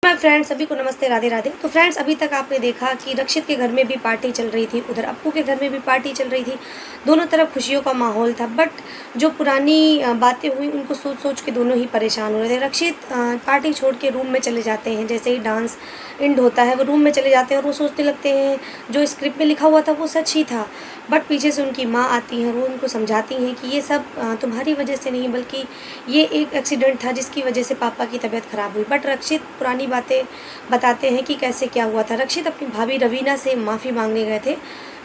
Hi friends, सभी को नमस्ते, राधे राधे। तो फ्रेंड्स, अभी तक आपने देखा कि रक्षित के घर में भी पार्टी चल रही थी, उधर अप्पू के घर में भी पार्टी चल रही थी। दोनों तरफ खुशियों का माहौल था। बट जो पुरानी बातें हुई उनको सोच सोच के दोनों ही परेशान हो रहे थे। रक्षित पार्टी छोड़ के रूम में चले जाते हैं, जैसे ही डांस एंड होता है वो रूम में चले जाते हैं और वो सोचने लगते हैं जो स्क्रिप्ट में लिखा हुआ था वो सच ही था। बट पीछे से उनकी माँ आती हैं, वो उनको समझाती हैं कि ये सब तुम्हारी वजह से नहीं बल्कि ये एक एक्सीडेंट था जिसकी वजह से पापा की तबीयत ख़राब हुई। बट रक्षित पुरानी बातें बताते हैं कि कैसे क्या हुआ था। रक्षित अपनी भाभी रवीना से माफ़ी मांगने गए थे,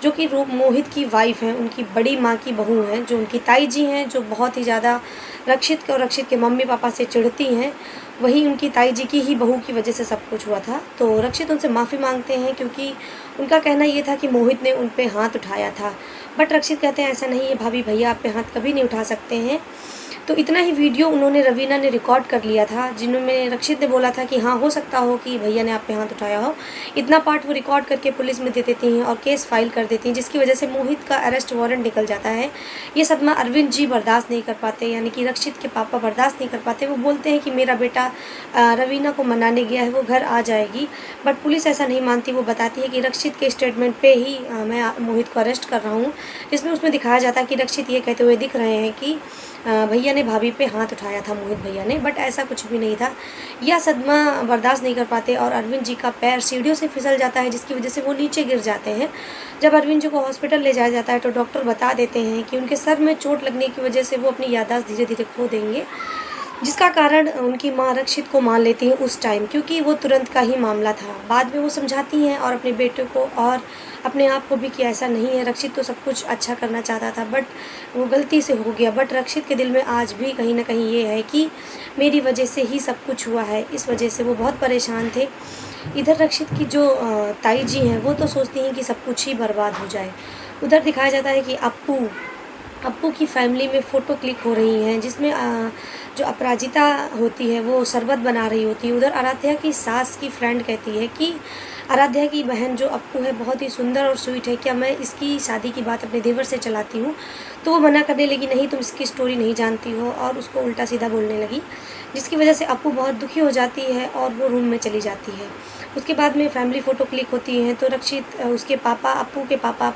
जो कि मोहित की वाइफ हैं, उनकी बड़ी माँ की बहू हैं, जो उनकी ताई जी हैं, जो बहुत ही ज़्यादा रक्षित के मम्मी पापा से चिढ़ती हैं। वही उनकी ताई जी की ही बहू की वजह से सब कुछ हुआ था। तो रक्षित उनसे माफ़ी मांगते हैं क्योंकि उनका कहना ये था कि मोहित ने उन पे हाथ उठाया था। बट रक्षित कहते हैं ऐसा नहीं है भाभी, भैया आप पे हाथ कभी नहीं उठा सकते हैं। तो इतना ही वीडियो उन्होंने रवीना ने रिकॉर्ड कर लिया था, जिनमें रक्षित ने बोला था कि हाँ, हो सकता हो कि भैया ने आप पे हाथ उठाया हो। इतना पार्ट वो रिकॉर्ड करके पुलिस में दे देती हैं और केस फाइल कर देती हैं, जिसकी वजह से मोहित का अरेस्ट वारंट निकल जाता है। ये सदमा अरविंद जी बर्दाश्त नहीं कर पाते, यानी कि रक्षित के पापा बर्दाश्त नहीं कर पाते। वो बोलते हैं कि मेरा बेटा रवीना को मनाने गया है, वो घर आ जाएगी। बट पुलिस ऐसा नहीं मानती। वो बताती है कि रक्षित के स्टेटमेंट पे ही मैं मोहित को अरेस्ट कर रहा हूँ, जिसमें उसमें दिखाया जाता है कि रक्षित ये कहते हुए दिख रहे हैं कि भैया ने भाभी पे हाथ उठाया था, मोहित भैया ने। बट ऐसा कुछ भी नहीं था। यह सदमा बर्दाश्त नहीं कर पाते और अरविंद जी का पैर सीढ़ियों से फिसल जाता है, जिसकी वजह से वो नीचे गिर जाते हैं। जब अरविंद जी को हॉस्पिटल ले जाया जाता है तो डॉक्टर बता देते हैं कि उनके सर में चोट लगने की वजह से वो अपनी याददाश्त धीरे धीरे खो देंगे, जिसका कारण उनकी माँ रक्षित को मान लेती हैं उस टाइम, क्योंकि वो तुरंत का ही मामला था। बाद में वो समझाती हैं और अपने बेटे को और अपने आप को भी कि ऐसा नहीं है, रक्षित तो सब कुछ अच्छा करना चाहता था बट वो गलती से हो गया। बट रक्षित के दिल में आज भी कहीं ना कहीं ये है कि मेरी वजह से ही सब कुछ हुआ है, इस वजह से वो बहुत परेशान थे। इधर रक्षित की जो ताई जी हैं वो तो सोचती हैं कि सब कुछ ही बर्बाद हो जाए। उधर दिखाया जाता है कि अप्पू की फैमिली में फ़ोटो क्लिक हो रही हैं, जिसमें जो अपराजिता होती है वो शरबत बना रही होती है। उधर आराध्या की सास की फ्रेंड कहती है कि आराध्या की बहन जो अप्पू है बहुत ही सुंदर और स्वीट है, क्या मैं इसकी शादी की बात अपने देवर से चलाती हूँ। तो वो मना करने लगी, नहीं तुम इसकी स्टोरी नहीं जानती हो, और उसको उल्टा सीधा बोलने लगी, जिसकी वजह से अप्पू बहुत दुखी हो जाती है और वो रूम में चली जाती है। उसके बाद में फैमिली फ़ोटो क्लिक होती है तो रक्षित उसके पापा अप्पू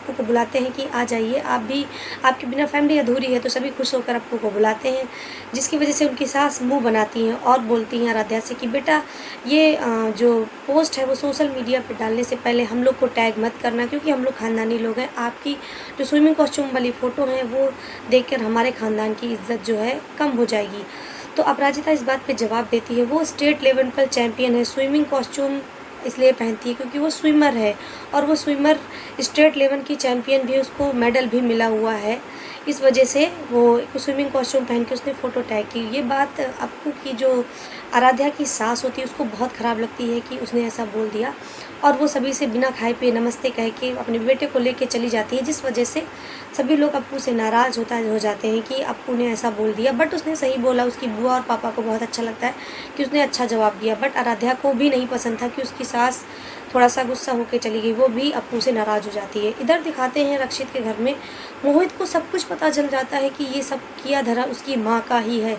को बुलाते हैं कि आ जाइए, आप भी, आपके बिना फैमिली अधूरी है। तो सभी खुश होकर अप्पू को बुलाते हैं, जिसकी वजह से उनकी सास मुंह बनाती हैं और बोलती हैं आराध्या से कि बेटा ये जो पोस्ट है वो सोशल मीडिया पर डालने से पहले हम लोग को टैग मत करना, क्योंकि हम लोग ख़ानदानी लोग हैं। आपकी जो स्विमिंग कॉस्ट्यूम वाली फ़ोटो है वो देखकर हमारे ख़ानदान की इज्जत जो है कम हो जाएगी। तो अपराजिता इस बात पे जवाब देती है, वो स्टेट लेवल पर चैम्पियन है, स्विमिंग कॉस्ट्यूम इसलिए पहनती है क्योंकि वो स्विमर है, और वो स्विमर स्टेट लेवल की चैम्पियन भी, उसको मेडल भी मिला हुआ है। इस वजह से वो स्विमिंग कॉस्ट्यूम पहन के उसने फ़ोटो टैग की। ये बात अप्पू की जो आराध्या की सास होती है उसको बहुत ख़राब लगती है कि उसने ऐसा बोल दिया, और वो सभी से बिना खाए पिए नमस्ते कह के अपने बेटे को लेके चली जाती है, जिस वजह से सभी लोग अप्पू से नाराज़ हो जाते हैं कि अप्पू ने ऐसा बोल दिया। बट उसने सही बोला, उसकी बुआ और पापा को बहुत अच्छा लगता है कि उसने अच्छा जवाब दिया। बट आराध्या को भी नहीं पसंद था कि उसकी सास थोड़ा सा गुस्सा होकर चली गई, वो भी अप्पू से नाराज़ हो जाती है। इधर दिखाते हैं रक्षित के घर में मोहित को सब कुछ पता चल जाता है कि ये सब किया धरा उसकी माँ का ही है।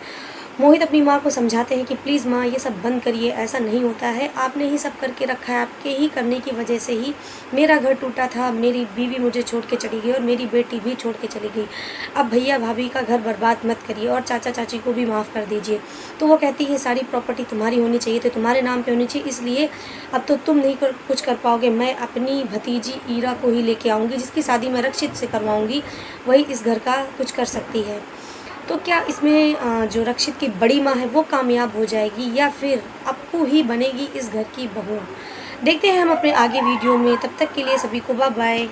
मोहित अपनी माँ को समझाते हैं कि प्लीज़ माँ ये सब बंद करिए, ऐसा नहीं होता है, आपने ही सब करके रखा है, आपके ही करने की वजह से ही मेरा घर टूटा था, मेरी बीवी मुझे छोड़ के चली गई और मेरी बेटी भी छोड़ के चली गई। अब भैया भाभी का घर बर्बाद मत करिए और चाचा चाची को भी माफ़ कर दीजिए। तो वो कहती है सारी प्रॉपर्टी तुम्हारी होनी चाहिए, तो तुम्हारे नाम पे होनी चाहिए, इसलिए अब तो तुम नहीं कुछ कर पाओगे, मैं अपनी भतीजी ईरा को ही लेके आऊँगी, जिसकी शादी मैं रक्षित से करवाऊँगी, वही इस घर का कुछ कर सकती है। तो क्या इसमें जो रक्षित की बड़ी माँ है वो कामयाब हो जाएगी या फिर अप्पू ही बनेगी इस घर की बहू? देखते हैं हम अपने आगे वीडियो में। तब तक के लिए सभी को बाय बाय।